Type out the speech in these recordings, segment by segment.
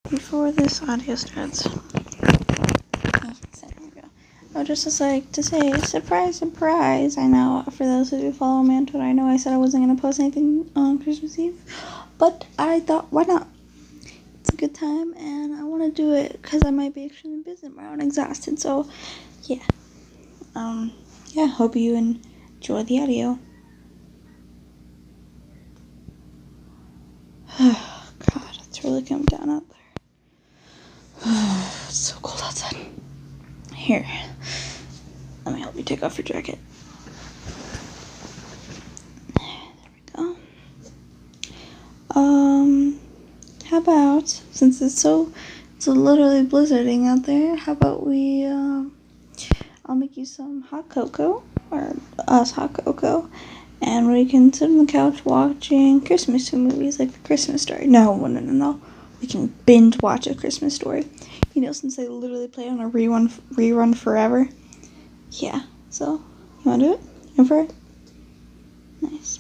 before this audio starts. There we go. Oh, just like to say, surprise, surprise. I know, for those of you who follow me on Twitter, I know I said I wasn't going to post anything on Christmas Eve, but I thought, why not? It's a good time, and I want to do it because I might be extremely busy tomorrow and exhausted, so, yeah. Yeah, hope you enjoy the audio. God, it's really coming down out there. It's so cold outside. Here, let me help you take off your jacket. There we go. How about, since it's literally blizzarding out there, how about we, I'll make you some hot cocoa, or us hot cocoa, and we can sit on the couch watching Christmas movies like The Christmas Story. No. We can binge watch A Christmas Story. You know, since they literally play on a rerun forever. Yeah, so, you wanna do it? In for it? Nice.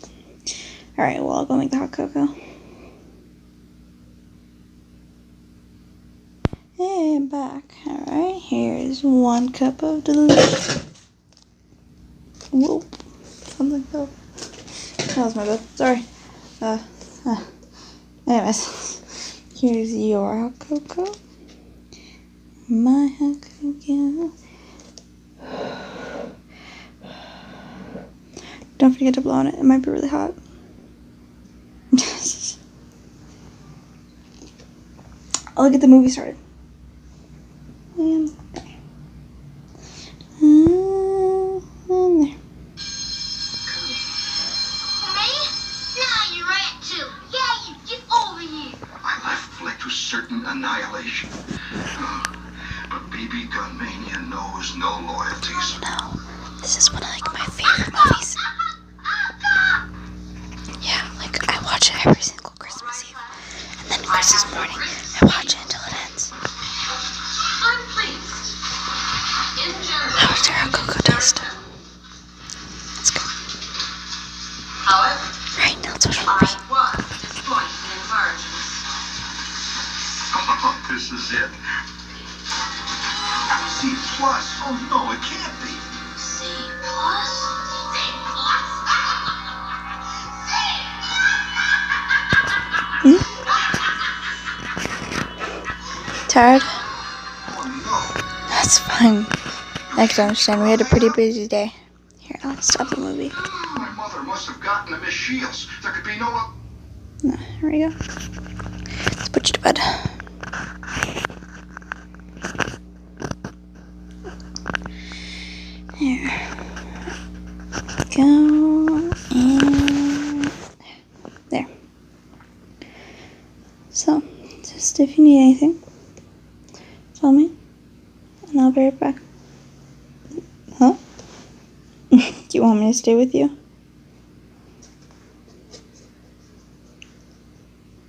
Alright, well, I'll go make the hot cocoa. Hey, I'm back. Alright, here's 1 cup of delicious. Whoa, something fell. That was my bad. Sorry. Anyways, here's your hot cocoa. My hot cocoa. Don't forget to blow on it. It might be really hot. I'll get the movie started. And there. And there. Certain annihilation. But BB Gun Mania knows no loyalties. No, this is one of my favorite movies. Yeah, I watch it every single Christmas Eve, and then Christmas morning I watch it until it ends. I'm pleased. In general, How was your hot cocoa taste? That's good. However, Right, now let's watch a movie. I was disappointed in margins. This is it. C plus? Oh no, it can't be. C plus? Hmm? Tired? Oh no. That's fine. I can understand. We had a pretty busy day. Here, I'll stop the movie. My mother must have gotten to Miss Shields. There could be no. No, here we go. Let's put you to bed. There. Go and there. So, just if you need anything, tell me, and I'll be right back. Huh? Do you want me to stay with you?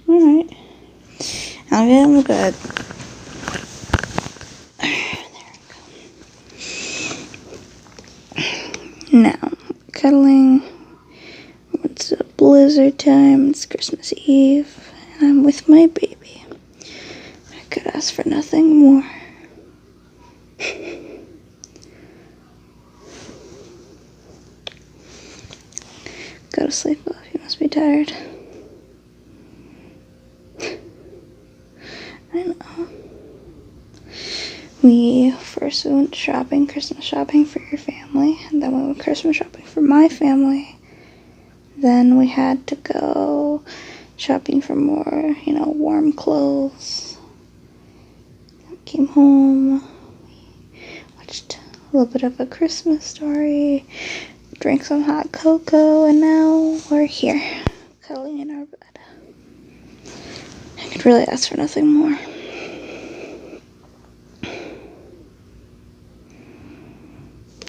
Alright. I'll get in the bed. Now, cuddling. It's a blizzard time. It's Christmas Eve, and I'm with my baby. I could ask for nothing more. Go to sleep, love. You must be tired. I know. We first went shopping, Christmas shopping for your family, and then we went Christmas shopping for my family. Then we had to go shopping for more, warm clothes. We came home, we watched a little bit of A Christmas Story, drank some hot cocoa, and now we're here, cuddling in our bed. I could really ask for nothing more.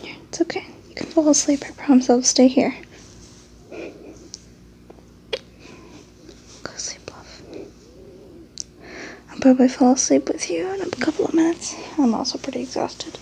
It's okay. You can fall asleep. I promise I'll stay here. Go sleep, love. I'll probably fall asleep with you in a couple of minutes. I'm also pretty exhausted.